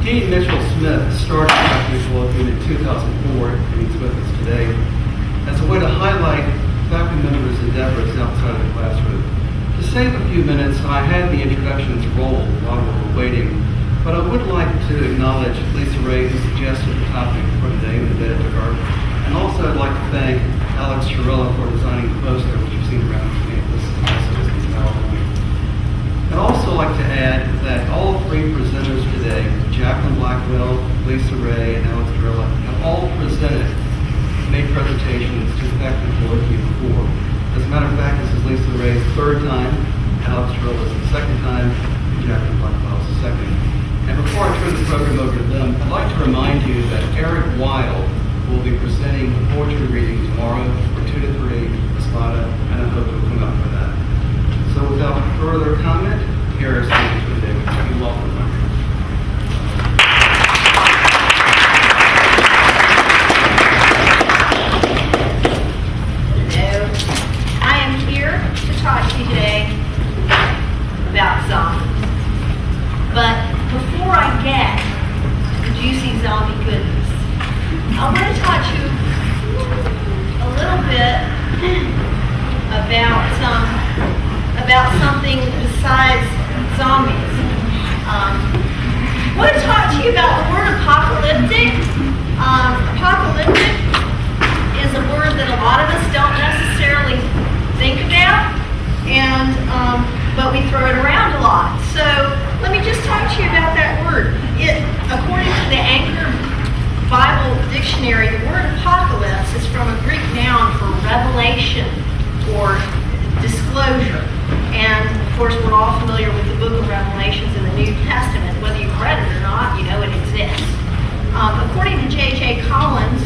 Dean Mitchell Smith started Faculty Colloquium in 2004, and he's with us today, as a way to highlight faculty members' endeavors outside of the classroom. To save a few minutes, I had the introductions roll while we were waiting, but I would like to acknowledge Lisa Ray, who suggested the topic for today with the editor. And also I'd like to thank Alex Chirella for designing the poster, which you've seen around campus. I'd also like to add that all three presenters today, Jacqueline Blackwell, Lisa Ray, and Alex Chirella, have all made presentations to the faculty colloquium before. As a matter of fact, this is Lisa Ray's third time, Alex Chirella's the second time, and Jacqueline Blackwell's the second. And before I turn the program over to them, I'd like to remind you that Eric Weil will be presenting a poetry reading tomorrow for 2 to 3, Espada, and I hope you'll come out for that. So without further comment, here is Steve for the day. You're welcome. Hello. I am here to talk to you today about zombies. But before I get to the juicy zombie goodness, I want to talk to you a little bit about something besides zombies. I want to talk to you about the word apocalyptic. Apocalyptic is a word that a lot of us don't necessarily think about, but we throw it around a lot. So let me just talk to you about that word. According to the Anchor Bible Dictionary, the word apocalypse is from a Greek noun for revelation or disclosure. And of course, we're all familiar with the book of Revelations in the New Testament. Whether you've read it or not, you know it exists. According to J.J. Collins,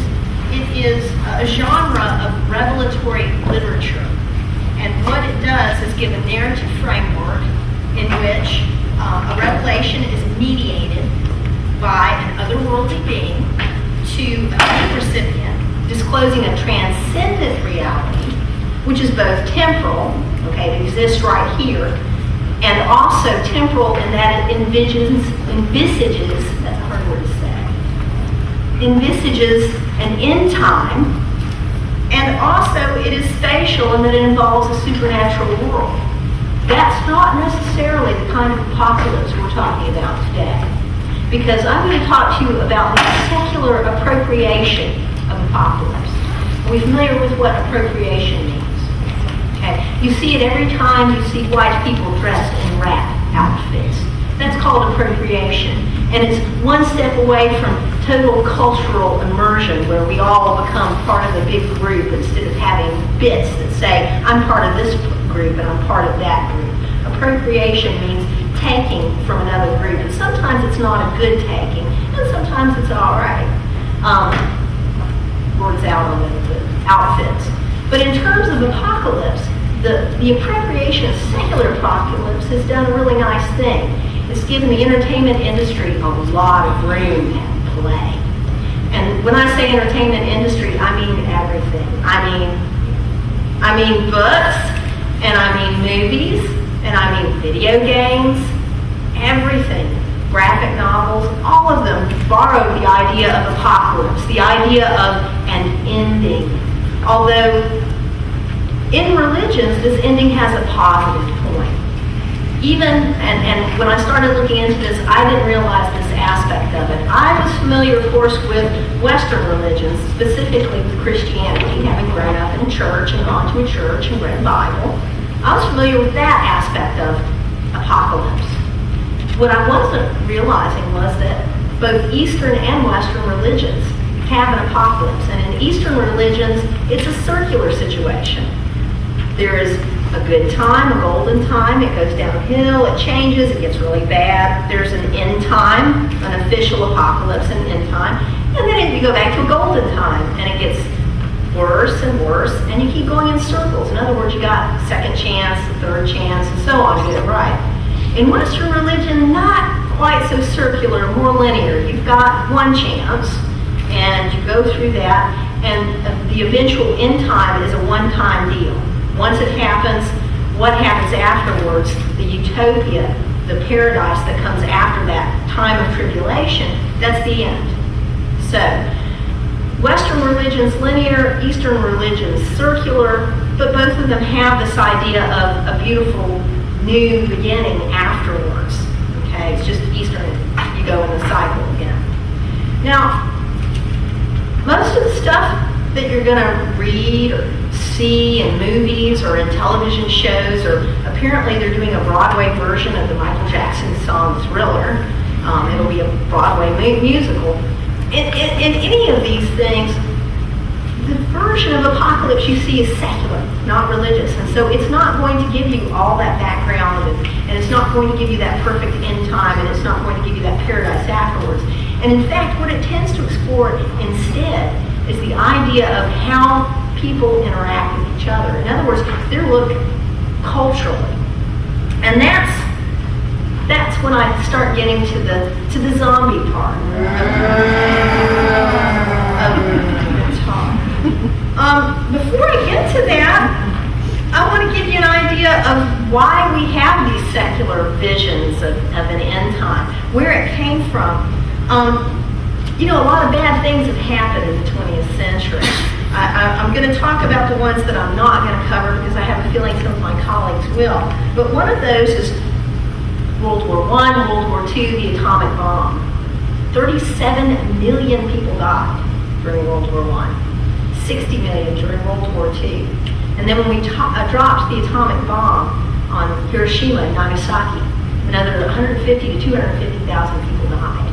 it is a genre of revelatory literature. And what it does is give a narrative framework in which a revelation is mediated by an otherworldly being to a new recipient, disclosing a transcendent reality, which is both temporal, okay, it exists right here, and also temporal in that it envisages, that's a hard word to say, envisages an end time, and also it is spatial in that it involves a supernatural world. That's not necessarily the kind of apocalypse we're talking about today, because I'm going to talk to you about the secular appropriation of apocalypse. Are we familiar with what appropriation means? Okay. You see it every time you see white people dressed in rat outfits. That's called appropriation. And it's one step away from total cultural immersion where we all become part of a big group instead of having bits that say, I'm part of this group and I'm part of that group. Appropriation means taking from another group. And sometimes it's not a good taking, and sometimes it's all right. Words out on the outfits. But in terms of apocalypse, the appropriation of secular apocalypse has done a really nice thing. It's given the entertainment industry a lot of room and play. And when I say entertainment industry, I mean everything. I mean books, and I mean movies, and I mean video games, everything. Graphic novels, all of them borrow the idea of apocalypse, the idea of an ending. Although in religions, this ending has a positive point. And when I started looking into this, I didn't realize this aspect of it. I was familiar, of course, with Western religions, specifically with Christianity, having grown up in church and gone to a church and read the Bible. I was familiar with that aspect of apocalypse. What I wasn't realizing was that both Eastern and Western religions have an apocalypse. And in Eastern religions, it's a circular situation. There is a good time, a golden time, it goes downhill, it changes, it gets really bad. There's an end time, an official apocalypse, an end time. And then you go back to a golden time, and it gets worse and worse, and you keep going in circles. In other words, you got second chance, third chance, and so on to get it right. In Western religion, not quite so circular, more linear. You've got one chance, and you go through that, and the eventual end time is a one-time deal. Once it happens, what happens afterwards, the utopia the paradise that comes after that time of tribulation, that's the end. So, Western religion's linear, Eastern religion's circular, but both of them have this idea of a beautiful new beginning afterwards. Okay, it's just Eastern, you go in the cycle again. Now, most of the stuff that you're going to read or see in movies or in television shows, or apparently they're doing a Broadway version of the Michael Jackson song Thriller. It'll be a Broadway musical. In any of these things, the version of apocalypse you see is secular, not religious. And so it's not going to give you all that background, and it's not going to give you that perfect end time, and it's not going to give you that paradise afterwards. And in fact, what it tends to explore instead is the idea of how people interact with each other. In other words, their look culturally. And that's when I start getting to the zombie part of the talk. Before I get to that, I want to give you an idea of why we have these secular visions of an end time, where it came from. A lot of bad things have happened in the 20th century. I'm going to talk about the ones that I'm not going to cover because I have a feeling some of my colleagues will. But one of those is World War I, World War II, the atomic bomb. 37 million people died during World War I, 60 million during World War II. And then when we dropped the atomic bomb on Hiroshima and Nagasaki, another 150 to 250,000 people died.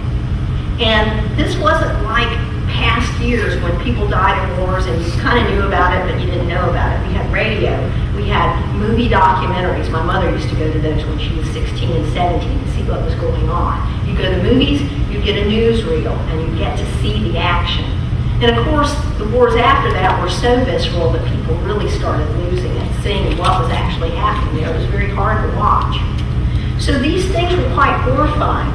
And this wasn't like past years when people died in wars and you kind of knew about it, but you didn't know about it. We had radio. We had movie documentaries. My mother used to go to those when she was 16 and 17 to see what was going on. You go to movies, you get a newsreel, and you get to see the action. And of course, the wars after that were so visceral that people really started losing it, seeing what was actually happening there. It was very hard to watch. So these things were quite horrifying.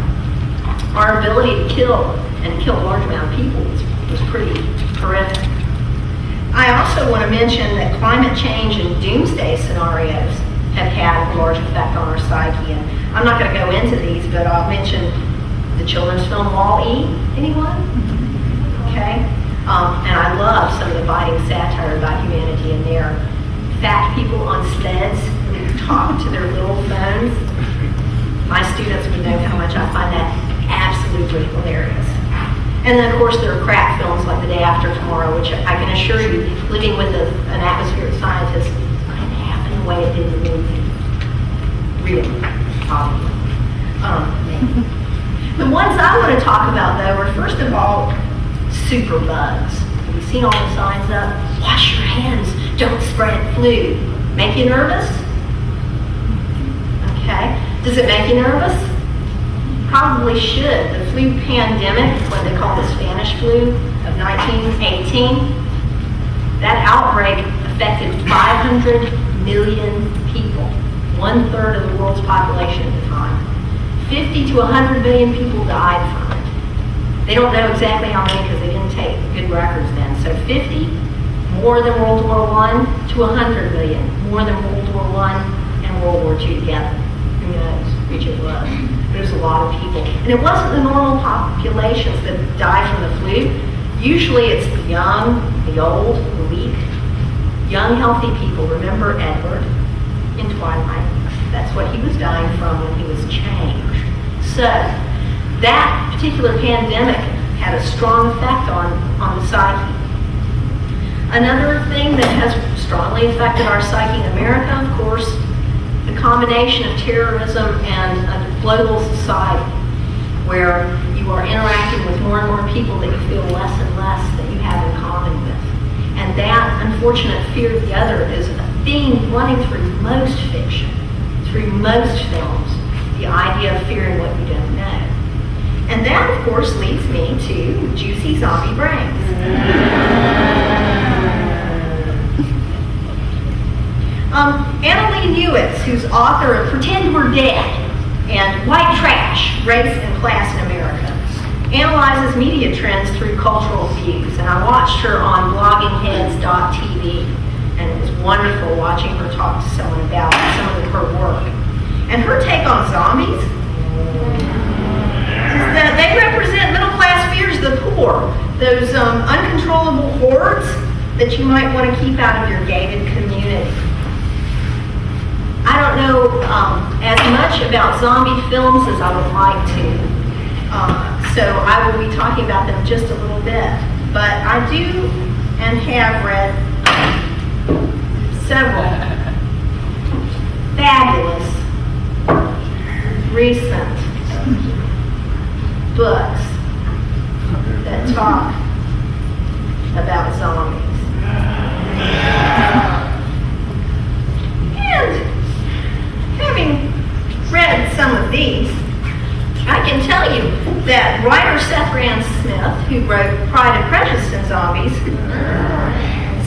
Our ability to kill and kill a large amount of people was pretty horrific. I also want to mention that climate change and doomsday scenarios have had a large effect on our psyche. And I'm not going to go into these, but I'll mention the children's film Wall-E. Anyone? Okay. And I love some of the biting satire about humanity in there. Fat people on sleds who talk to their little phones. My students would know how much I find that absolutely hilarious. And then, of course, there are crap films like The Day After Tomorrow, which I can assure you, living with an atmospheric scientist, couldn't happen the way it did in the movie. Really, obviously. The ones I want to talk about, though, are first of all, superbugs. Have you seen all the signs up? Wash your hands, don't spread flu. Make you nervous? Okay. Does it make you nervous? Probably should. The flu pandemic, what they call the Spanish flu of 1918, that outbreak affected 500 million people, 1/3 of the world's population at the time. 50 to 100 million people died from it. They don't know exactly how many because they didn't take good records then. So 50, more than World War I, to 100 million, more than World War I and World War II together. Who knows which it was? There's a lot of people. And it wasn't the normal populations that died from the flu. Usually it's the young, the old, the weak. Young, healthy people. Remember Edward in Twilight? That's what he was dying from when he was changed. So that particular pandemic had a strong effect on the psyche. Another thing that has strongly affected our psyche in America, of course, the combination of terrorism and a global society where you are interacting with more and more people that you feel less and less that you have in common with. And that unfortunate fear of the other is a theme running through most fiction, through most films, the idea of fearing what you don't know. And that, of course, leads me to juicy zombie brains. Annalee Newitz, who's author of Pretend We're Dead and White Trash, Race and Class in America, analyzes media trends through cultural views. And I watched her on bloggingheads.tv, and it was wonderful watching her talk to someone about some of her work. And her take on zombies that you might want to keep out of your gated community. I don't know as much about zombie films as I would like to, so I will be talking about them just a little bit. But I do and have read several fabulous recent books that talk about zombies. And having read some of these, I can tell you that writer Seth Grahame-Smith, who wrote Pride and Prejudice and Zombies,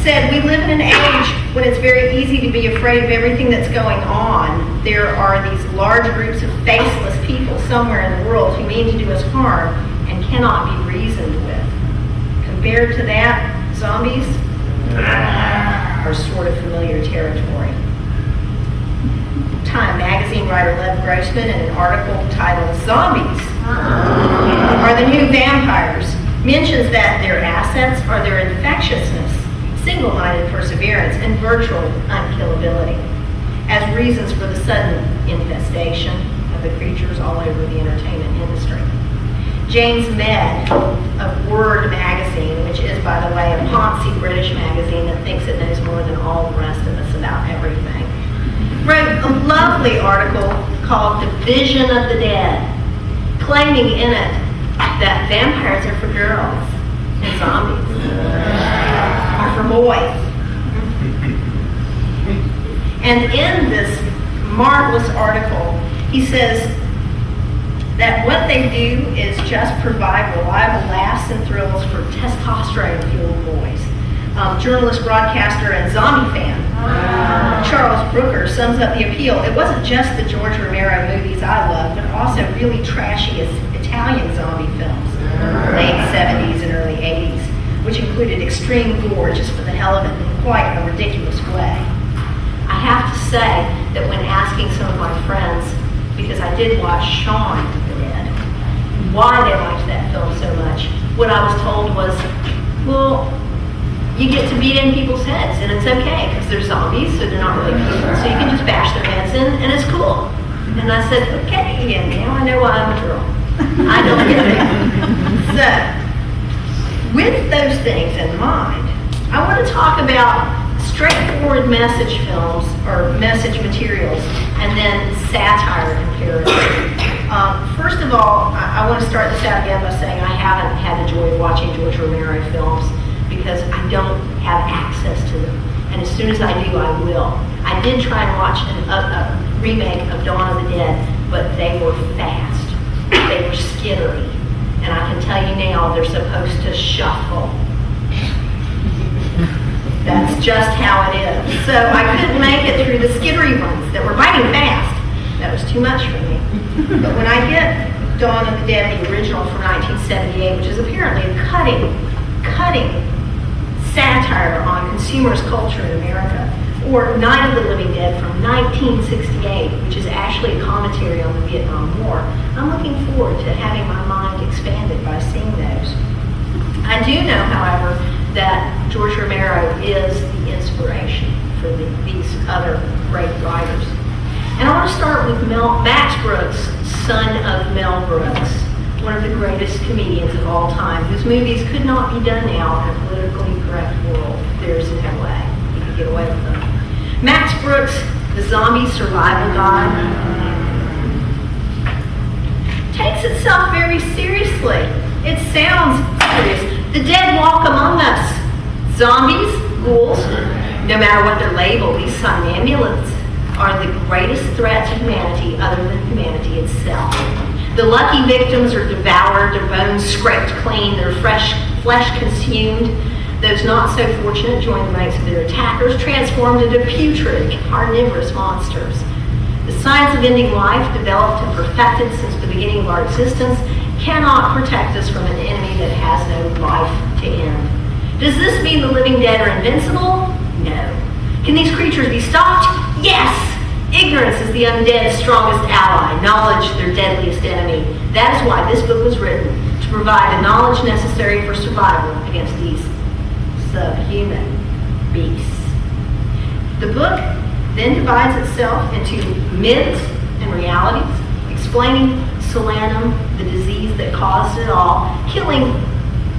said we live in an age when it's very easy to be afraid of everything that's going on. There are these large groups of faceless people somewhere in the world who mean to do us harm and cannot be reasoned with. Compared to that, zombies are sort of familiar territory. Time magazine writer Lev Grossman, in an article titled "Zombies Are the New Vampires," mentions that their assets are their infectiousness, single-minded perseverance, and virtual unkillability as reasons for the sudden infestation of the creatures all over the entertainment industry. James Med of Word magazine, which is, by the way, a poncy British magazine that thinks it knows more than all the rest of us about everything, wrote a lovely article called "The Vision of the Dead," claiming in it that vampires are for girls and zombies are for boys. And in this marvelous article, he says that what they do is just provide reliable laughs and thrills for testosterone-fueled boys. Journalist, broadcaster, and zombie fan Charles Brooker sums up the appeal. It wasn't just the George Romero movies I loved, but also really trashy Italian zombie films, late 70s and early 80s, which included extreme gore just for the hell of it in quite a ridiculous way. I have to say that when asking some of my friends, because I did watch Shaun of the Dead, why they liked that film so much, what I was told was, well, you get to beat in people's heads, and it's okay, because they're zombies, so they're not really people, so you can just bash their heads in, and it's cool. And I said, okay, and now I know why I'm a girl. I don't get that. So, with those things in mind, I want to talk about straightforward message films, or message materials, and then satire and parody. First of all, I want to start this out again by saying I haven't had the joy of watching George Romero films, because I don't have access to them. And as soon as I do, I will. I did try and watch a remake of Dawn of the Dead, but they were fast. They were skittery. And I can tell you now, they're supposed to shuffle. That's just how it is. So I couldn't make it through the skittery ones that were biting fast. That was too much for me. But when I get Dawn of the Dead, the original from 1978, which is apparently a cutting satire on consumers' culture in America, or Night of the Living Dead from 1968, which is actually a commentary on the Vietnam War, I'm looking forward to having my mind expanded by seeing those. I do know, however, that George Romero is the inspiration for these other great writers. And I want to start with Max Brooks, son of Mel Brooks, one of the greatest comedians of all time, whose movies could not be done now in a politically correct world. There's no way you could get away with them. Max Brooks, the zombie survival guide, takes itself very seriously. It sounds serious. The dead walk among us. Zombies, ghouls, no matter what they're labeled, these somnambulants are the greatest threat to humanity other than humanity itself. The lucky victims are devoured, their bones scraped clean, their flesh consumed. Those not so fortunate join the ranks of their attackers, transformed into putrid, carnivorous monsters. The science of ending life, developed and perfected since the beginning of our existence, cannot protect us from an enemy that has no life to end. Does this mean the living dead are invincible? No. Can these creatures be stopped? Yes! Ignorance is the undead's strongest ally, knowledge their deadliest enemy. That is why this book was written, to provide the knowledge necessary for survival against these subhuman beasts. The book then divides itself into myths and realities, explaining solanum, the disease that caused it all, killing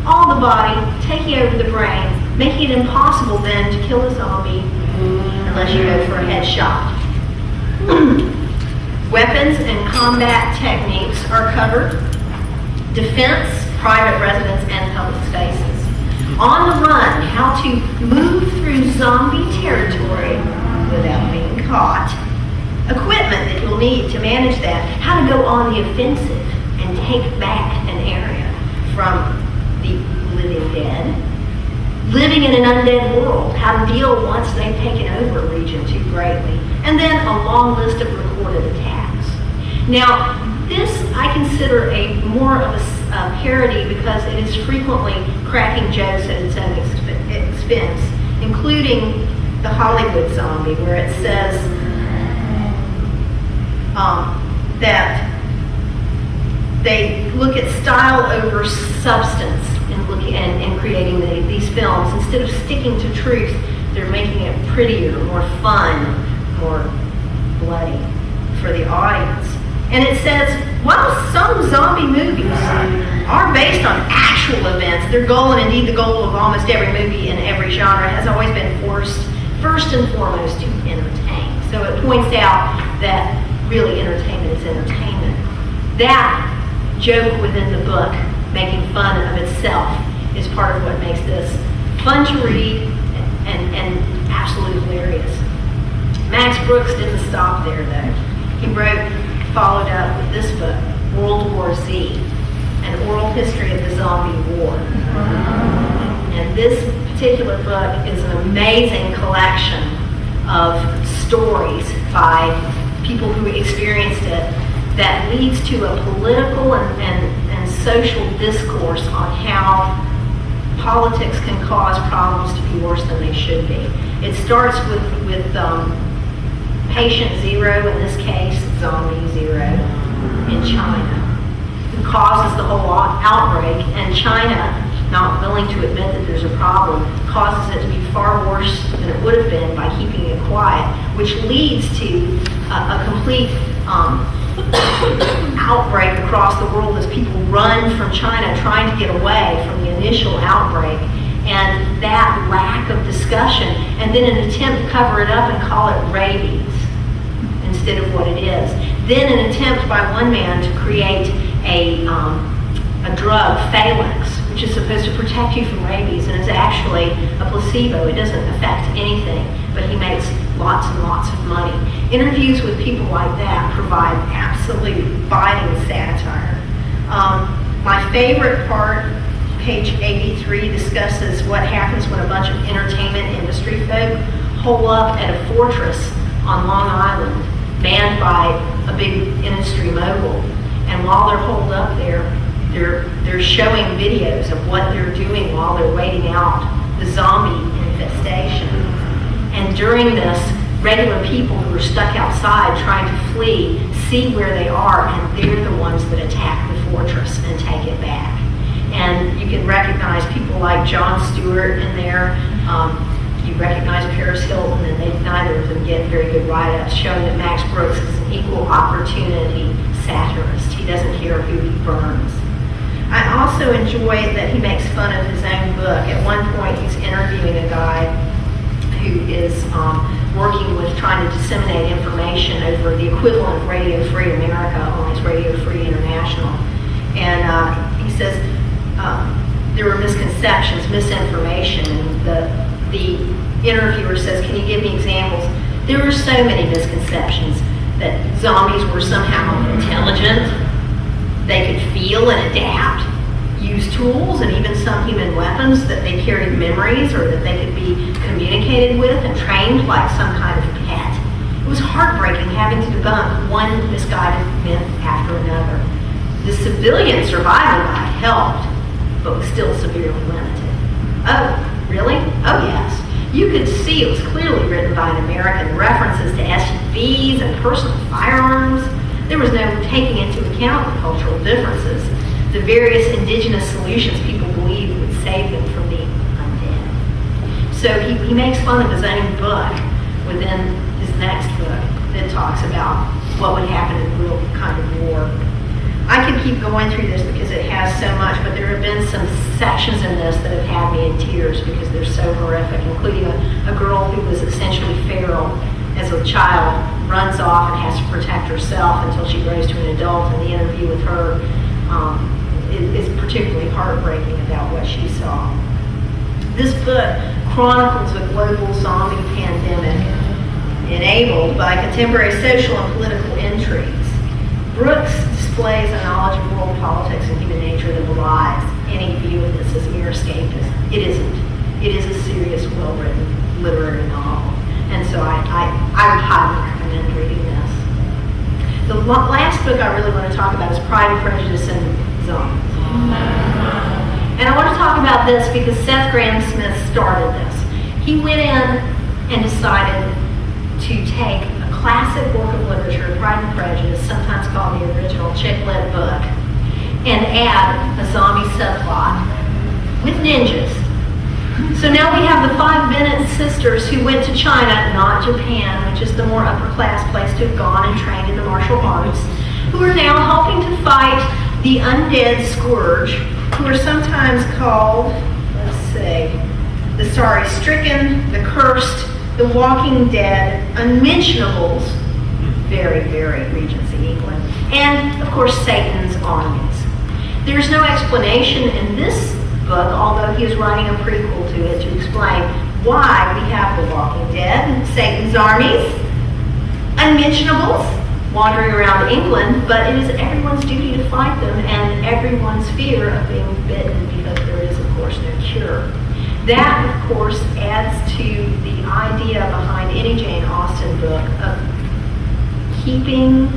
all the body, taking over the brain, making it impossible then to kill a zombie unless you go for a headshot. Weapons and combat techniques are covered. Defense, private residence, and public spaces. On the run, how to move through zombie territory without being caught. Equipment that you'll need to manage that. How to go on the offensive and take back an area from the living dead. Living in an undead world. How to deal once they've taken over a region too greatly. And then a long list of recorded attacks. Now, this I consider more of a parody because it is frequently cracking jokes at its own expense, including the Hollywood zombie, where it says that they look at style over substance in creating these films. Instead of sticking to truth, they're making it prettier, more fun, more bloody for the audience. And it says, while some zombie movies are based on actual events, their goal, and indeed the goal of almost every movie in every genre, has always been first and foremost to entertain. So it points out that really entertainment is entertainment. That joke within the book, making fun of itself, is part of what makes this fun to read and absolutely hilarious. Max Brooks didn't stop there, though. He followed up with this book, World War Z, an oral history of the zombie war. And this particular book is an amazing collection of stories by people who experienced it that leads to a political and social discourse on how politics can cause problems to be worse than they should be. It starts with Patient Zero, in this case, Zombie Zero, in China, who causes the whole outbreak, and China, not willing to admit that there's a problem, causes it to be far worse than it would have been by keeping it quiet, which leads to a complete outbreak across the world as people run from China trying to get away from the initial outbreak. And that lack of discussion, and then an attempt to cover it up and call it rabies instead of what it is. Then an attempt by one man to create a drug, Phalanx, which is supposed to protect you from rabies, and is actually a placebo. It doesn't affect anything, but he makes lots and lots of money. Interviews with people like that provide absolute biting satire. My favorite part, page 83, discusses what happens when a bunch of entertainment industry folk hole up at a fortress on Long Island, manned by a big industry mogul. And while they're holed up there, they're showing videos of what they're doing while they're waiting out the zombie infestation. And during this, regular people who are stuck outside trying to flee see where they are, and they're the ones that attack the fortress and take it back. And you can recognize people like Jon Stewart in there. You recognize Paris Hilton, and neither of them get very good write-ups, showing that Max Brooks is an equal opportunity satirist. He doesn't care who he burns. I also enjoy that he makes fun of his own book. At one point, he's interviewing a guy who is working with trying to disseminate information over the equivalent of Radio Free America, only it's Radio Free International. And he says there were misconceptions, misinformation, and the interviewer says, can you give me examples? There were so many misconceptions that zombies were somehow intelligent, they could feel and adapt, use tools and even some human weapons, that they carried memories or that they could be communicated with and trained like some kind of pet. It was heartbreaking having to debunk one misguided myth after another. The civilian survival guide helped, but was still severely limited. Oh, really? Oh, yes. You could see it was clearly written by an American. References to SUVs and personal firearms. There was no taking into account the cultural differences, the various indigenous solutions people believed would save them from being undead. So he makes fun of his own book within his next book that talks about what would happen in real kind of war. I could keep going through this because it has so much, but there have been some sections in this that have had me in tears because they're so horrific, including a girl who was essentially feral as a child, runs off and has to protect herself until she grows to an adult, and the interview with her is particularly heartbreaking about what she saw. This book chronicles a global zombie pandemic enabled by contemporary social and political intrigues. Brooks displays a knowledge of world politics and human nature that belies any view of this as mere escapism. It isn't. It is a serious, well-written literary novel. And so I would highly recommend reading this. The last book I really want to talk about is Pride and Prejudice and Zombies. And I want to talk about this because Seth Grahame-Smith started this. He went in and decided to take a classic work of literature, Pride and Prejudice, sometimes called the original chick lit book, and add a zombie subplot with ninjas. So now we have the 5 Bennett sisters who went to China, not Japan, which is the more upper class place to have gone and trained in the martial arts, who are now helping to fight the undead scourge, who are sometimes called, the stricken, the cursed, the walking dead, unmentionables, very, very Regency England, and of course Satan's armies. There's no explanation in this book, although he is writing a prequel to it to explain why we have the walking dead, Satan's armies, unmentionables, wandering around England, but it is everyone's duty to fight them and everyone's fear of being bitten because there is, of course, no cure. That, of course, adds to the idea behind any Jane Austen book of keeping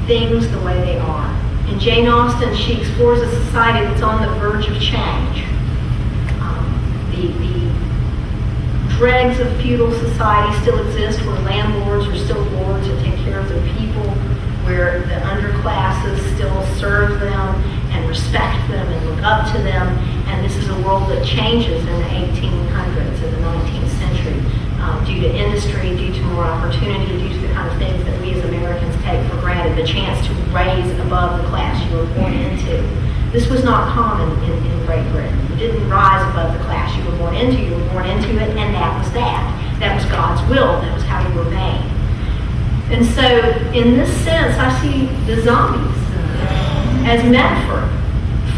things the way they are. In Jane Austen, she explores a society that's on the verge of change. The dregs of feudal society still exist, where landlords are still lords and take care of their people, where the underclasses still serve them and respect them and look up to them. And this is a world that changes in the 1800s and the 19th century due to industry, due to more opportunity, due to the kind of things that we as Americans take for granted, the chance to raise above the class you were born into. This was not common in Great Britain. You didn't rise above the class you were born into it, and that was that. That was God's will. That was how you were made. And so, in this sense, I see the zombies as metaphor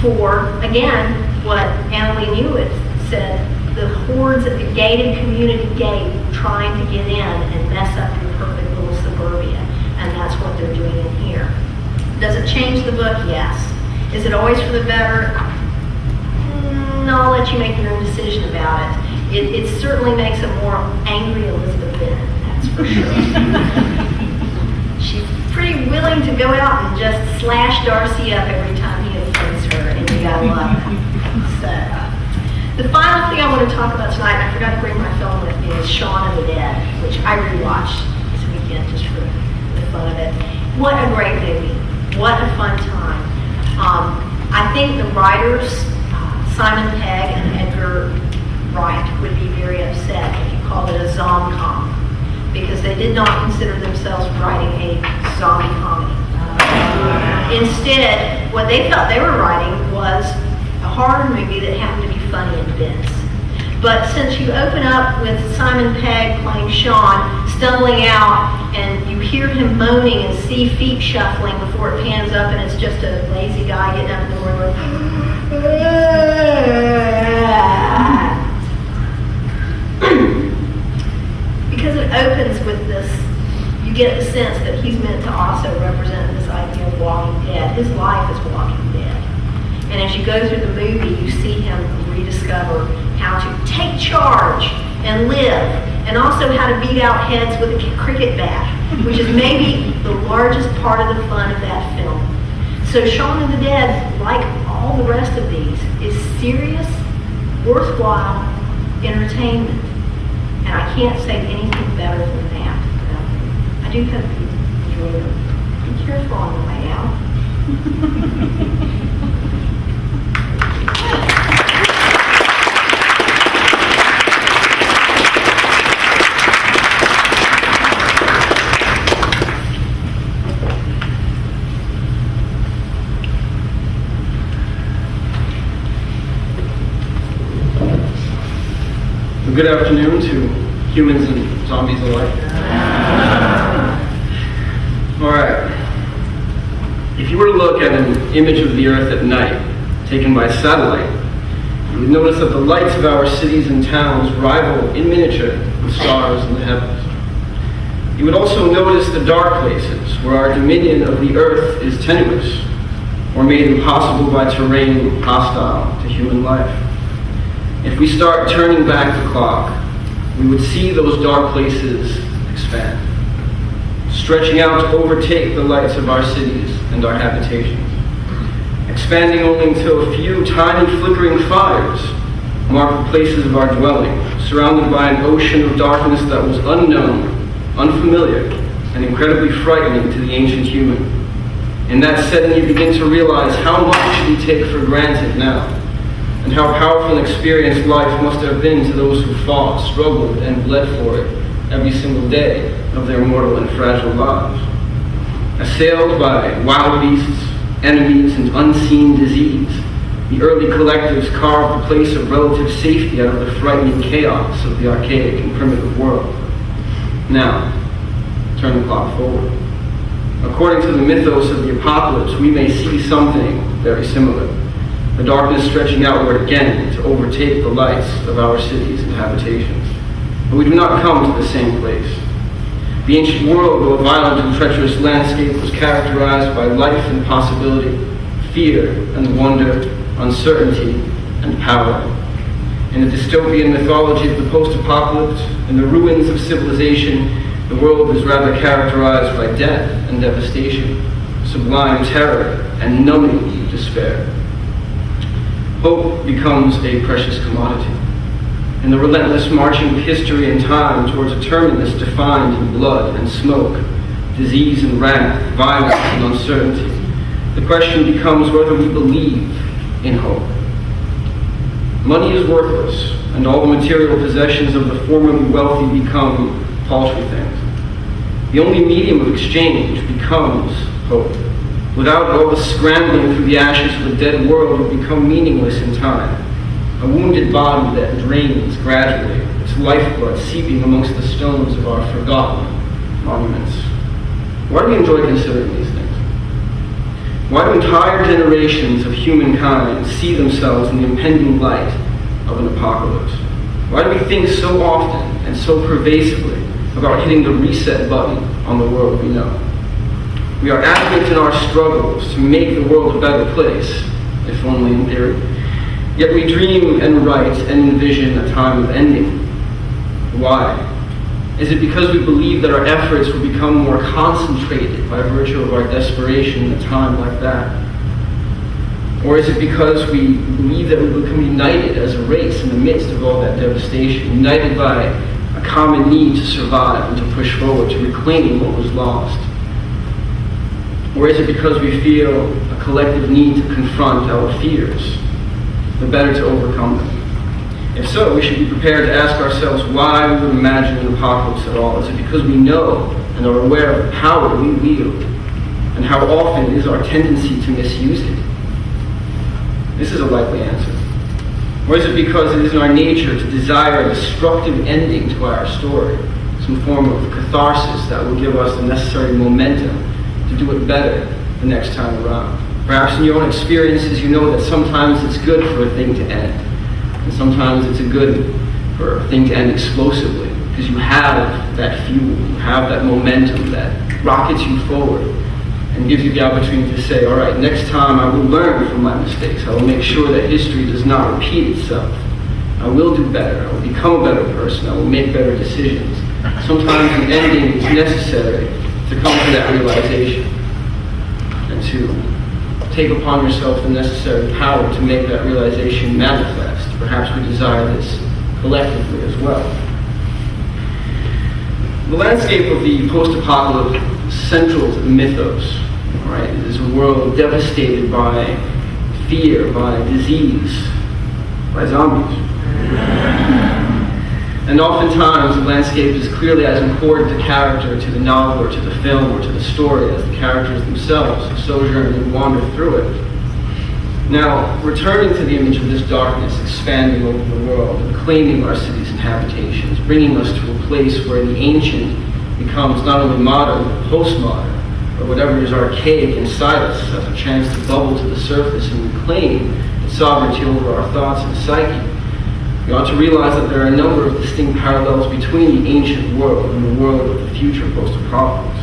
for, again, what Annalee Newitt said, the hordes at the gated community gate trying to get in and mess up your perfect little suburbia. And that's what they're doing in here. Does it change the book? Yes. Is it always for the better? I'll let you make your own decision about it. It certainly makes a more angry Elizabeth Bennet, that's for sure. She's pretty willing to go out and just slash Darcy up every time he offends her, and you gotta love it. So, the final thing I want to talk about tonight, and I forgot to bring my film with me, is Shaun of the Dead, which I rewatched this weekend just for the fun of it. What a great movie. What a fun time. I think the writers, Simon Pegg and Edgar Wright, would be very upset if you called it a zom-com, because they did not consider themselves writing a zombie comedy. Instead, what they felt they were writing was a horror movie that happened to be funny in bits. But since you open up with Simon Pegg playing Shaun, stumbling out, and you hear him moaning and see feet shuffling before it pans up, and it's just a lazy guy getting up in the door because it opens with this, you get the sense that he's meant to also represent this idea of Walking Dead. His life is Walking Dead. And as you go through the movie, you see him rediscover how to take charge and live, and also how to beat out heads with a cricket bat, which is maybe the largest part of the fun of that film. So Shaun of the Dead, like all the rest of these, is serious, worthwhile entertainment. And I can't say anything better than that. I do hope you enjoy them. Be careful on the way out. Well, good afternoon to humans and zombies alike. All right. If you were to look at an image of the Earth at night, taken by satellite, you would notice that the lights of our cities and towns rival in miniature the stars in the heavens. You would also notice the dark places where our dominion of the Earth is tenuous or made impossible by terrain hostile to human life. If we start turning back the clock, we would see those dark places expand, stretching out to overtake the lights of our cities and our habitations, expanding only until a few tiny flickering fires mark the places of our dwelling, surrounded by an ocean of darkness that was unknown, unfamiliar, and incredibly frightening to the ancient human. In that setting, you begin to realize how much we take for granted now, and how powerful an experience life must have been to those who fought, struggled, and bled for it every single day of their mortal and fragile lives. Assailed by wild beasts, enemies, and unseen disease, the early collectives carved a place of relative safety out of the frightening chaos of the archaic and primitive world. Now, turn the clock forward. According to the mythos of the apocalypse, we may see something very similar. The darkness stretching outward again to overtake the lights of our cities and habitations. But we do not come to the same place. The ancient world, though a violent and treacherous landscape, was characterized by life and possibility, fear and wonder, uncertainty and power. In the dystopian mythology of the post-apocalypse, in the ruins of civilization, the world is rather characterized by death and devastation, sublime terror and numbing despair. Hope becomes a precious commodity. In the relentless marching of history and time towards a terminus defined in blood and smoke, disease and wrath, violence and uncertainty, the question becomes whether we believe in hope. Money is worthless, and all the material possessions of the formerly wealthy become paltry things. The only medium of exchange becomes hope. Without all the scrambling through the ashes of a dead world would become meaningless in time. A wounded body that drains gradually, its lifeblood seeping amongst the stones of our forgotten monuments. Why do we enjoy considering these things? Why do entire generations of humankind see themselves in the impending light of an apocalypse? Why do we think so often and so pervasively about hitting the reset button on the world we know? We are adamant in our struggles to make the world a better place, if only in theory. Yet we dream and write and envision a time of ending. Why? Is it because we believe that our efforts will become more concentrated by virtue of our desperation in a time like that? Or is it because we believe that we will become united as a race in the midst of all that devastation, united by a common need to survive and to push forward, to reclaim what was lost? Or is it because we feel a collective need to confront our fears, the better to overcome them? If so, we should be prepared to ask ourselves why we would imagine an apocalypse at all. Is it because we know and are aware of the power we wield, and how often is our tendency to misuse it? This is a likely answer. Or is it because it is in our nature to desire a destructive ending to our story, some form of catharsis that will give us the necessary momentum to do it better the next time around? Perhaps in your own experiences you know that sometimes it's good for a thing to end, and sometimes it's good for a thing to end explosively, because you have that fuel, you have that momentum that rockets you forward and gives you the opportunity to say, all right, next time I will learn from my mistakes. I will make sure that history does not repeat itself. I will do better. I will become a better person. I will make better decisions. Sometimes an ending is necessary to come to that realization and to take upon yourself the necessary power to make that realization manifest. Perhaps we desire this collectively as well. The landscape of the post-apocalypse central to the mythos, right, is a world devastated by fear, by disease, by zombies. And oftentimes the landscape is clearly as important to character, to the novel, or to the film, or to the story as the characters themselves who sojourn and wander through it. Now, returning to the image of this darkness expanding over the world and claiming our cities and habitations, bringing us to a place where the ancient becomes not only modern, but postmodern, or whatever is archaic inside us has a chance to bubble to the surface and reclaim its sovereignty over our thoughts and psyche. We ought to realize that there are a number of distinct parallels between the ancient world and the world of the future post-apocalypse.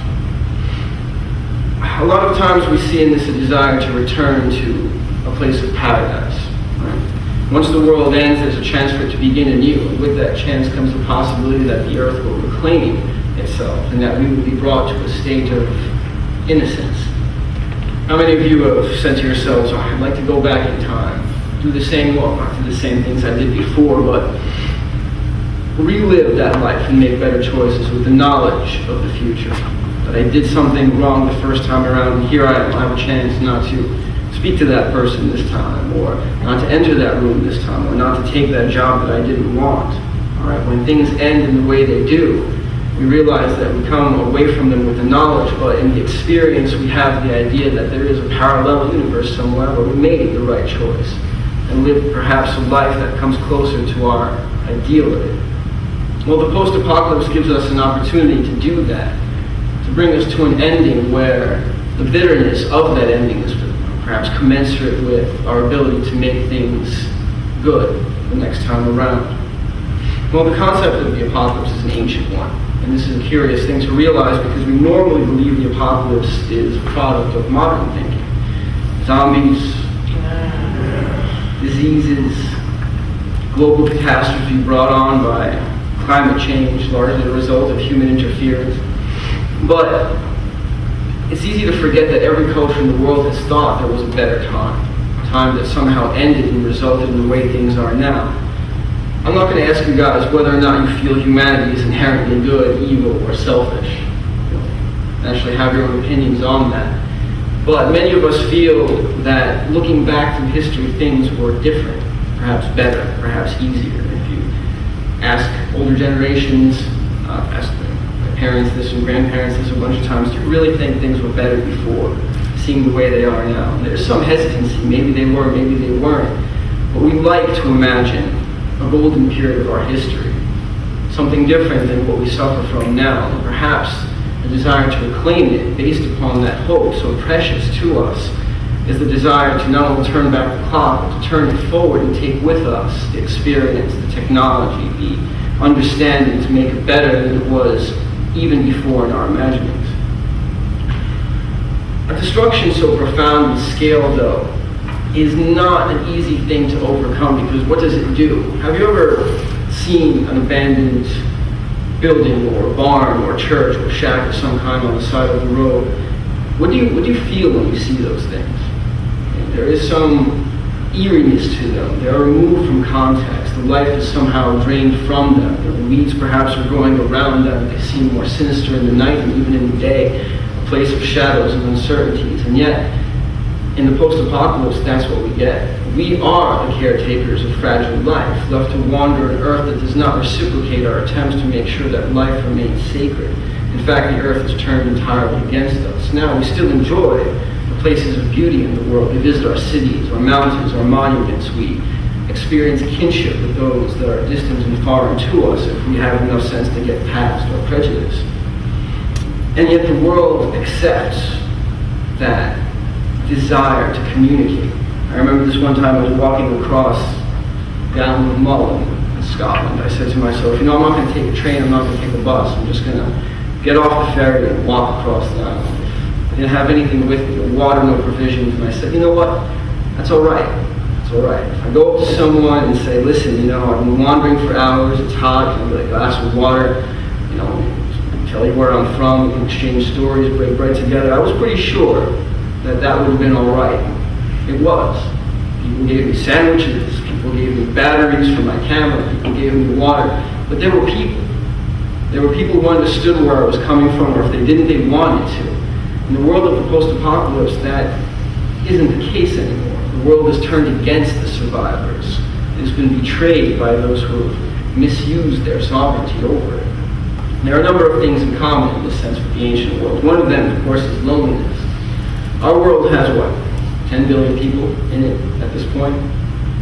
A lot of times we see in this a desire to return to a place of paradise. Right? Once the world ends, there's a chance for it to begin anew, and with that chance comes the possibility that the earth will reclaim itself, and that we will be brought to a state of innocence. How many of you have said to yourselves, I'd like to go back in time, do the same, well, not do the same things I did before, but relive that life and make better choices with the knowledge of the future. That I did something wrong the first time around, and here I am, I have a chance not to speak to that person this time, or not to enter that room this time, or not to take that job that I didn't want. All right, when things end in the way they do, we realize that we come away from them with the knowledge, but in the experience we have the idea that there is a parallel universe somewhere where we made the right choice and live perhaps a life that comes closer to our ideal of it. Well, the post-apocalypse gives us an opportunity to do that, to bring us to an ending where the bitterness of that ending is perhaps commensurate with our ability to make things good the next time around. Well, the concept of the apocalypse is an ancient one. And this is a curious thing to realize because we normally believe the apocalypse is a product of modern thinking. Zombies, diseases, global catastrophe brought on by climate change, largely the result of human interference. But it's easy to forget that every culture in the world has thought there was a better time, a time that somehow ended and resulted in the way things are now. I'm not going to ask you guys whether or not you feel humanity is inherently good, evil, or selfish. You actually have your own opinions on that. But many of us feel that looking back through history, things were different, perhaps better, perhaps easier. If you ask older generations, ask my parents this and grandparents this a bunch of times, do you really think things were better before, seeing the way they are now? And there's some hesitancy, maybe they were, maybe they weren't. But we like to imagine a golden period of our history, something different than what we suffer from now, and perhaps a desire to reclaim it based upon that hope so precious to us is the desire to not only turn back the clock, but to turn it forward and take with us the experience, the technology, the understanding to make it better than it was even before in our imaginings. A destruction so profound in scale, though, is not an easy thing to overcome because what does it do? Have you ever seen an abandoned building or a barn or a church or a shack of some kind on the side of the road? What do you feel when you see those things? There is some eeriness to them. They are removed from context. The life is somehow drained from them. The weeds perhaps are growing around them. They seem more sinister in the night and even in the day, a place of shadows and uncertainties. And yet, in the post-apocalypse, that's what we get. We are the caretakers of fragile life, left to wander an earth that does not reciprocate our attempts to make sure that life remains sacred. In fact, the earth is turned entirely against us. Now, we still enjoy the places of beauty in the world. We visit our cities, our mountains, our monuments. We experience kinship with those that are distant and foreign to us if we have enough sense to get past our prejudice. And yet the world accepts that desire to communicate. I remember this one time I was walking across down Mullen in Scotland. I said to myself, I'm not going to take a train, I'm not going to take a bus, I'm just going to get off the ferry and walk across the island. I didn't have anything with me, no water, no provisions, and I said, you know what, that's all right. It's all right. If I go up to someone and say, listen, I've been wandering for hours, it's hot, can I get a glass of water, tell you where I'm from, we can exchange stories, break bread together. I was pretty sure that would have been all right. It was. People gave me sandwiches, people gave me batteries for my camera, people gave me water, but there were people. There were people who understood where I was coming from, or if they didn't, they wanted to. In the world of the post-apocalypse, that isn't the case anymore. The world is turned against the survivors. It has been betrayed by those who have misused their sovereignty over it. There are a number of things in common in this sense with the ancient world. One of them, of course, is loneliness. Our world has, 10 billion people in it at this point?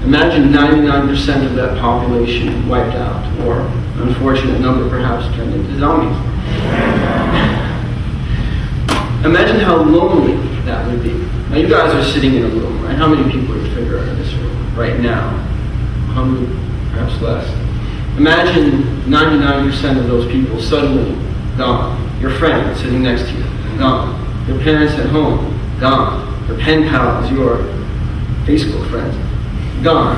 Imagine 99% of that population wiped out, or an unfortunate number perhaps turned into zombies. Imagine how lonely that would be. Now you guys are sitting in a room, right? How many people would figure out in this room right now? 100, perhaps less. Imagine 99% of those people suddenly gone. Your friend sitting next to you, gone. Your parents at home, gone. Your pen pals, your Facebook friends, gone.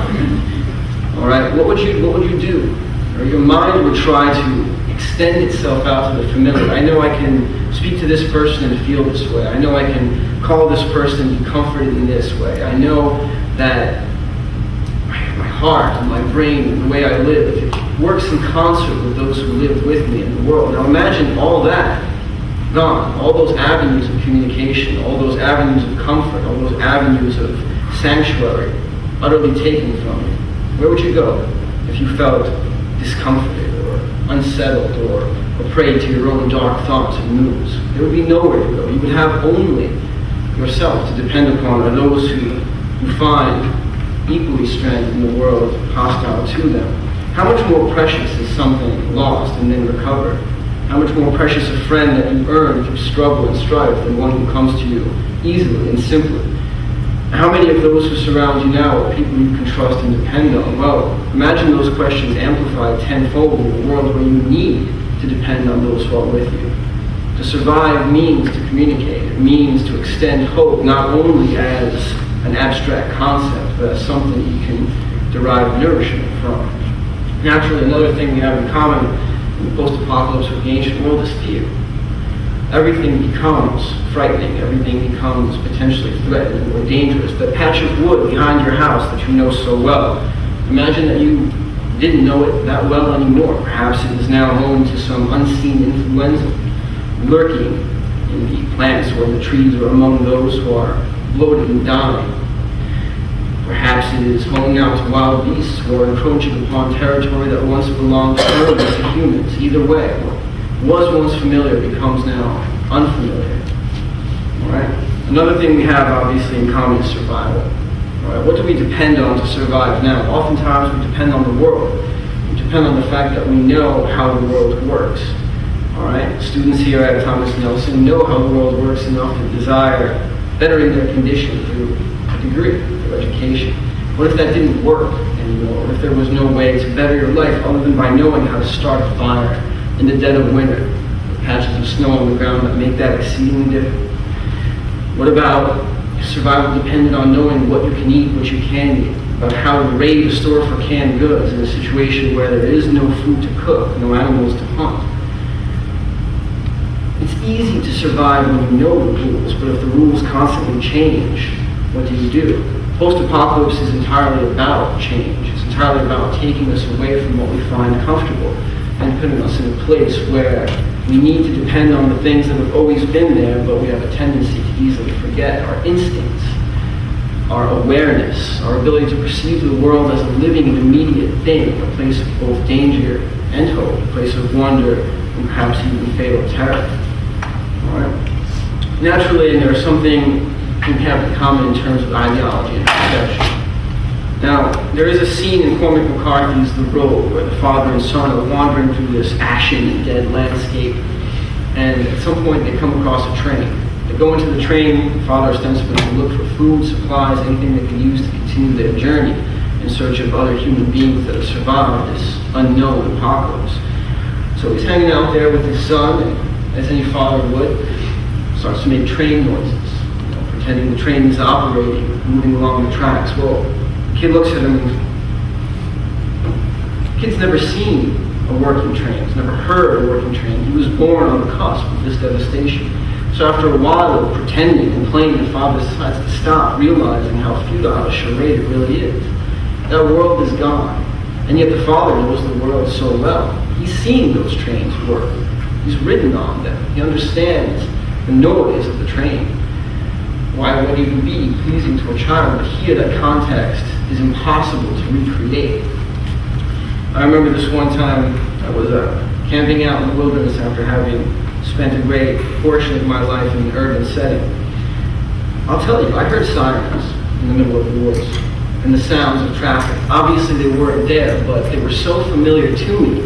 All right, what would you do? Or your mind would try to extend itself out to the familiar. I know I can speak to this person and feel this way. I know I can call this person and be comforted in this way. I know that my heart and my brain and the way I live, it works in concert with those who live with me in the world. Now imagine all that gone, all those avenues of communication, all those avenues of comfort, all those avenues of sanctuary utterly taken from you. Where would you go if you felt discomforted or unsettled or prey to your own dark thoughts and moods? There would be nowhere to go. You would have only yourself to depend upon, or those who find equally stranded in the world hostile to them. How much more precious is something lost and then recovered? How much more precious a friend that you earn through struggle and strife than one who comes to you easily and simply? How many of those who surround you now are people you can trust and depend on? Well, imagine those questions amplified tenfold in a world where you need to depend on those who are with you. To survive means to communicate. It means to extend hope not only as an abstract concept, but as something you can derive nourishment from. Naturally, another thing we have in common in the post-apocalypse with the ancient world is fear. Everything becomes frightening. Everything becomes potentially threatening or dangerous. That patch of wood behind your house that you know so well, imagine that you didn't know it that well anymore. Perhaps it is now home to some unseen influenza lurking in the plants or in the trees or among those who are bloated and dying. Perhaps it is home now to wild beasts who are encroaching upon territory that once belonged firmly to humans. Either way, what was once familiar becomes now unfamiliar. All right. Another thing we have obviously in common is survival. All right. What do we depend on to survive now? Oftentimes we depend on the world. We depend on the fact that we know how the world works. All right. Students here at Thomas Nelson know how the world works enough to desire bettering their condition through a degree, through education. What if that didn't work anymore? What if there was no way to better your life other than by knowing how to start a fire in the dead of winter, with patches of snow on the ground that make that exceedingly difficult? What about survival dependent on knowing what you can eat, what you can eat, about how to raid a store for canned goods in a situation where there is no food to cook, no animals to hunt? It's easy to survive when you know the rules, but if the rules constantly change, what do you do? Post-apocalypse is entirely about change. It's entirely about taking us away from what we find comfortable and putting us in a place where we need to depend on the things that have always been there, but we have a tendency to easily forget. Our instincts, our awareness, our ability to perceive the world as a living and immediate thing, a place of both danger and hope, a place of wonder and perhaps even fatal terror. All right. Naturally, and there's something we have in common in terms of ideology and perception. Now, there is a scene in Cormac McCarthy's The Road where the father and son are wandering through this ashen and dead landscape, and at some point they come across a train. They go into the train, the father ostensibly to look for food, supplies, anything they can use to continue their journey in search of other human beings that have survived this unknown apocalypse. So he's hanging out there with his son, and as any father would, starts to make train noises, pretending the train is operating, moving along the tracks. Well, the kid looks at him, and the kid's never seen a working train, he's never heard a working train. He was born on the cusp of this devastation. So after a while of pretending and playing, the father decides to stop, realizing how futile a charade it really is. That world is gone, and yet the father knows the world so well. He's seen those trains work. He's ridden on them. He understands the noise of the train. Why would it even be pleasing to a child? But here, that context is impossible to recreate. I remember this one time I was camping out in the wilderness after having spent a great portion of my life in an urban setting. I'll tell you, I heard sirens in the middle of the woods. and the sounds of traffic. Obviously they weren't there, but they were so familiar to me,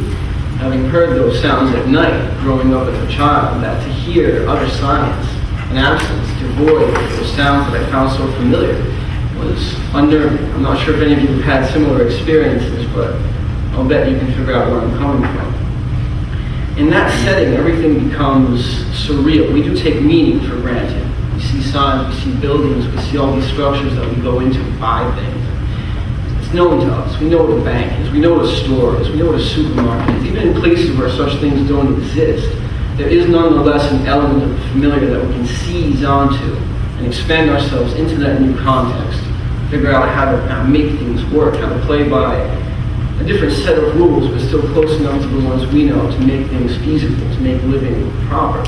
having heard those sounds at night growing up as a child, that to hear utter silence, an absence, devoid of those sounds that I found so familiar, was unnerving. I'm not sure if any of you have had similar experiences, but I'll bet you can figure out where I'm coming from. In that setting, everything becomes surreal. We do take meaning for granted. We see signs, we see buildings, we see all these structures that we go into to buy things. It's known to us. We know what a bank is. We know what a store is. We know what a supermarket is. Even in places where such things don't exist, there is nonetheless an element of the familiar that we can seize onto and expand ourselves into that new context. Figure out how to make things work, how to play by a different set of rules, but still close enough to the ones we know to make things feasible, to make living proper.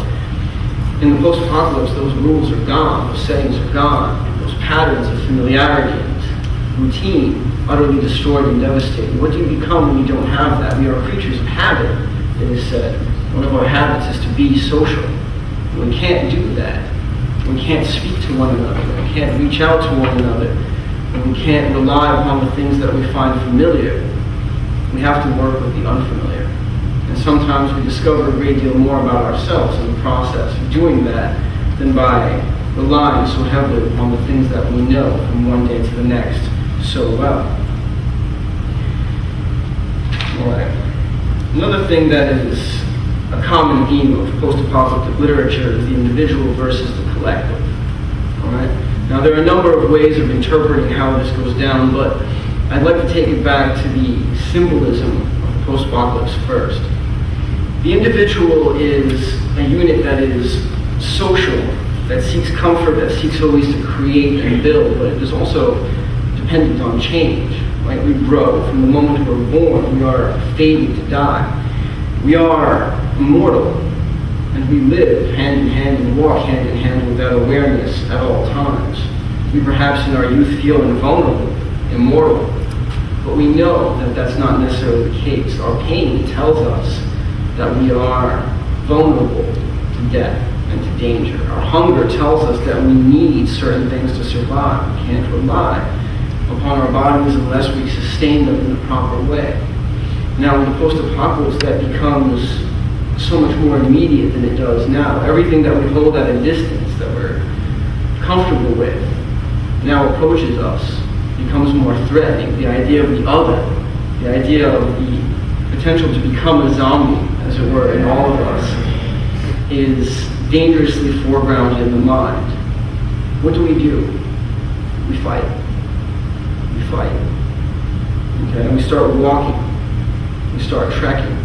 In the post-apocalypse, those rules are gone, those settings are gone, those patterns of familiarity and routine utterly destroyed and devastated. What do you become when you don't have that? We are creatures of habit, it is said. One of our habits is to be social. We can't do that. We can't speak to one another. We can't reach out to one another. And we can't rely upon the things that we find familiar. We have to work with the unfamiliar. And sometimes we discover a great deal more about ourselves in the process of doing that than by relying so heavily upon the things that we know from one day to the next so well. All right. Another thing that is a common theme of post-apocalyptic literature is the individual versus the collective. All right? Now, there are a number of ways of interpreting how this goes down, but I'd like to take it back to the symbolism of the post-apocalypse first. The individual is a unit that is social, that seeks comfort, that seeks always to create and build, but it is also dependent on change. Right? We grow. From the moment we're born, we are fated to die. We are immortal, and we live hand in hand and walk hand in hand with that awareness at all times. We perhaps in our youth feel invulnerable, immortal, but we know that that's not necessarily the case. Our pain tells us that we are vulnerable to death and to danger. Our hunger tells us that we need certain things to survive. We can't rely upon our bodies unless we sustain them in the proper way. Now, in the post-apocalypse, that becomes so much more immediate than it does now. Everything that we hold at a distance, that we're comfortable with, now approaches us, becomes more threatening. The idea of the other, the idea of the potential to become a zombie, as it were, in all of us, is dangerously foregrounded in the mind. What do? We fight. We fight. Okay? And we start walking. We start trekking.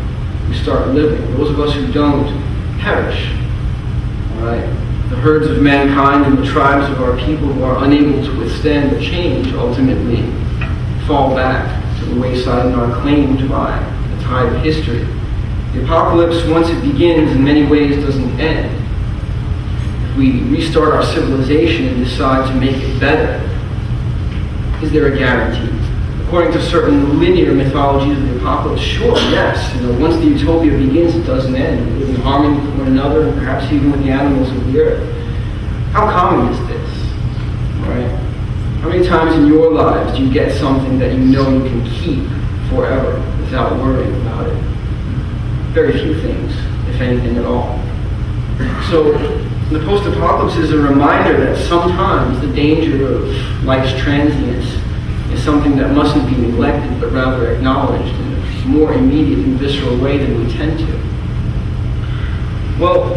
We start living. Those of us who don't perish. All right? The herds of mankind and the tribes of our people who are unable to withstand the change ultimately fall back to the wayside and are claimed by the tide of history. The apocalypse, once it begins, in many ways doesn't end. If we restart our civilization and decide to make it better, is there a guarantee? According to certain linear mythologies of the apocalypse, sure, yes. Once the utopia begins, it doesn't end. We live in harmony with one another, and perhaps even with the animals of the earth. How common is this? Right? How many times in your lives do you get something that you know you can keep forever without worrying about it? Very few things, if anything at all. So the post-apocalypse is a reminder that sometimes the danger of life's transience is something that mustn't be neglected, but rather acknowledged in a more immediate and visceral way than we tend to. Well,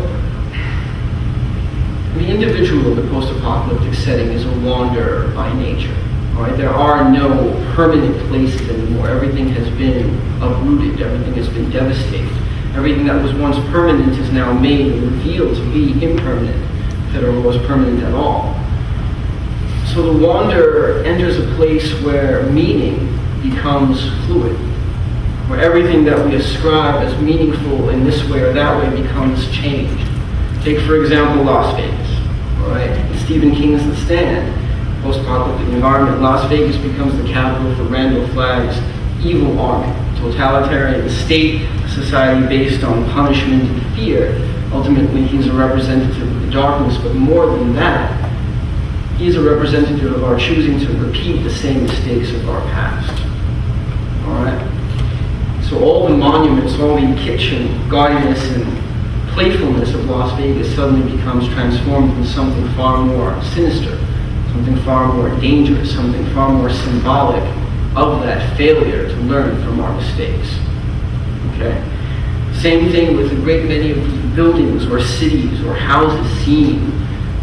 the individual in the post-apocalyptic setting is a wanderer by nature. All right? There are no permanent places anymore. Everything has been uprooted. Everything has been devastated. Everything that was once permanent is now made and revealed to be impermanent, if it was permanent at all. So the wanderer enters a place where meaning becomes fluid, where everything that we ascribe as meaningful in this way or that way becomes changed. Take, for example, Las Vegas. All right? In Stephen King's The Stand, post-apocalyptic environment, Las Vegas becomes the capital for Randall Flagg's evil army, totalitarian state, a society based on punishment and fear. Ultimately, he's a representative of the darkness, but more than that, He is a representative of our choosing to repeat the same mistakes of our past. All right? So all the monuments, all the kitchen, gaudiness, and playfulness of Las Vegas suddenly becomes transformed into something far more sinister, something far more dangerous, something far more symbolic of that failure to learn from our mistakes. Okay? Same thing with a great many of the buildings or cities or houses seen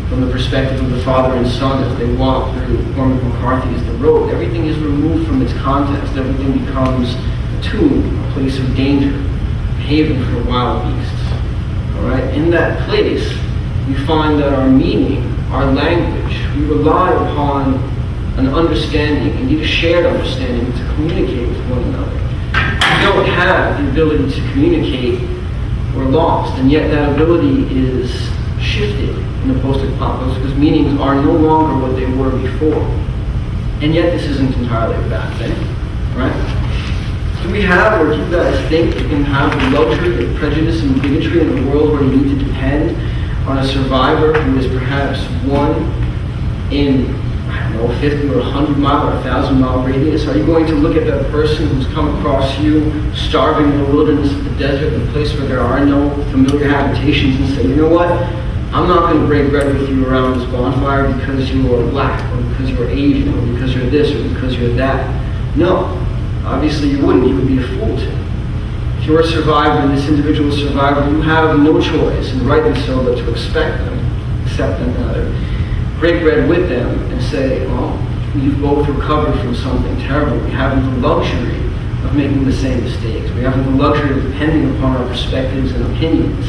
from the perspective of the father and son as they walk through Cormac McCarthy's The Road. Everything is removed from its context. Everything becomes a tomb, a place of danger, a haven for wild beasts. All right? In that place, we find that our meaning, our language, we rely upon an understanding, indeed a shared understanding, to communicate with one another. We don't have the ability to communicate, we're lost, and yet that ability is shifted in the post-apocalypse because meanings are no longer what they were before. And yet this isn't entirely a bad thing, right? Do we have, or do you guys think you can have the luxury of prejudice and bigotry in a world where you need to depend on a survivor who is perhaps one in, I don't know, 50 or 100 mile or 1,000 mile radius? Are you going to look at that person who's come across you starving in the wilderness of the desert, in a place where there are no familiar habitations, and say, you know what? I'm not going to break bread with you around this bonfire because you are black, or because you're Asian, or because you're this, or because you're that. No, obviously you wouldn't. You would be a fool to. If you're a survivor, and this individual is a survivor, you have no choice, and rightly so, but to accept them rather, break bread with them and say, well, you've both recovered from something terrible. We haven't the luxury of making the same mistakes. We haven't the luxury of depending upon our perspectives and opinions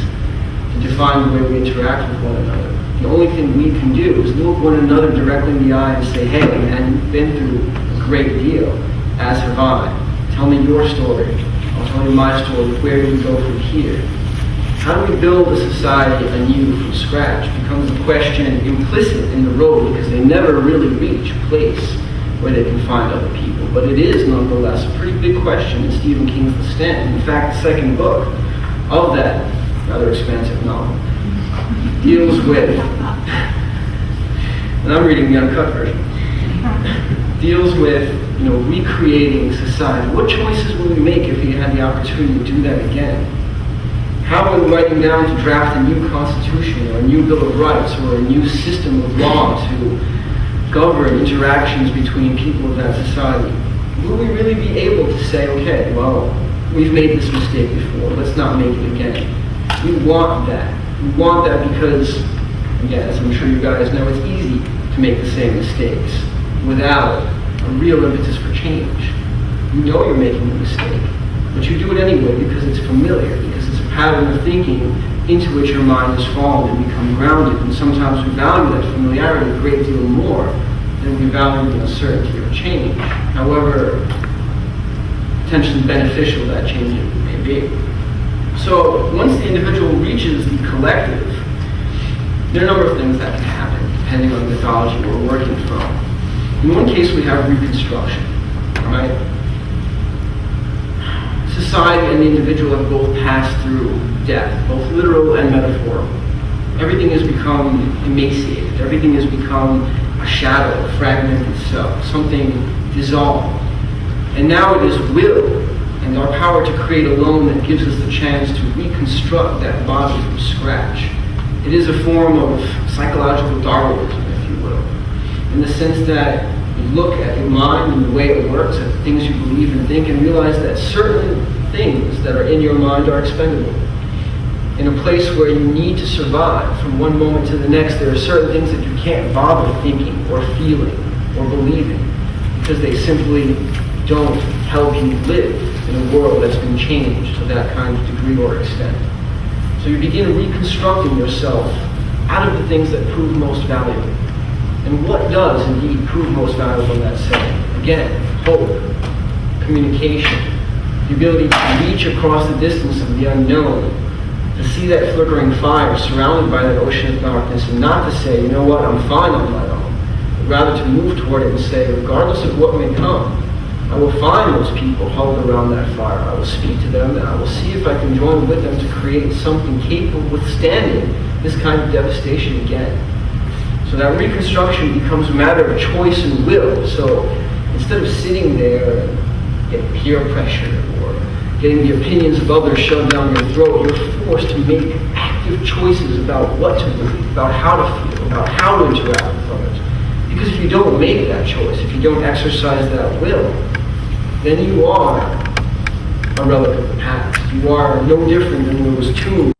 to define the way we interact with one another. The only thing we can do is look one another directly in the eye and say, hey, man, you've been through a great deal, as have I. Tell me your story. I'll tell you my story. Where do we go from here? How do we build a society anew from scratch becomes a question implicit in The Road, because they never really reach a place where they can find other people. But it is nonetheless a pretty big question in Stephen King's The Stand. In fact, the second book of that rather expansive novel deals with, and I'm reading the uncut version, deals with, recreating society. What choices would we make if we had the opportunity to do that again? How are we writing down to draft a new constitution or a new Bill of Rights or a new system of law to govern interactions between people of that society? Will we really be able to say, okay, well, we've made this mistake before, let's not make it again? We want that. We want that because, again, as I'm sure you guys know, it's easy to make the same mistakes without a real impetus for change. You know you're making a mistake, but you do it anyway because it's familiar, because it's a pattern of thinking into which your mind has fallen and become grounded. And sometimes we value that familiarity a great deal more than we value the uncertainty of change, however potentially beneficial that change may be. So once the individual reaches the collective, there are a number of things that can happen depending on the mythology we're working from. In one case, we have reconstruction, right? Society and the individual have both passed through death, both literal and metaphorical. Everything has become emaciated. Everything has become a shadow, a fragmented self, something dissolved. And now it is will and our power to create alone that gives us the chance to reconstruct that body from scratch. It is a form of psychological Darwinism, if you will, in the sense that you look at your mind and the way it works, at the things you believe and think, and realize that certain things that are in your mind are expendable. In a place where you need to survive from one moment to the next, there are certain things that you can't bother thinking or feeling or believing because they simply don't help you live in a world that's been changed to that kind of degree or extent. So you begin reconstructing yourself out of the things that prove most valuable. And what does indeed prove most valuable in that setting? Again, hope, communication, the ability to reach across the distance of the unknown, to see that flickering fire surrounded by that ocean of darkness, and not to say, you know what, I'm fine on my own, but rather to move toward it and say, regardless of what may come, I will find those people huddled around that fire. I will speak to them, and I will see if I can join with them to create something capable of withstanding this kind of devastation again. So that reconstruction becomes a matter of choice and will. So instead of sitting there and getting peer pressure or getting the opinions of others shoved down your throat, you're forced to make active choices about what to believe, about how to feel, about how to interact with others. Because if you don't make that choice, if you don't exercise that will, then you are a relic of the past. You are no different than those tombs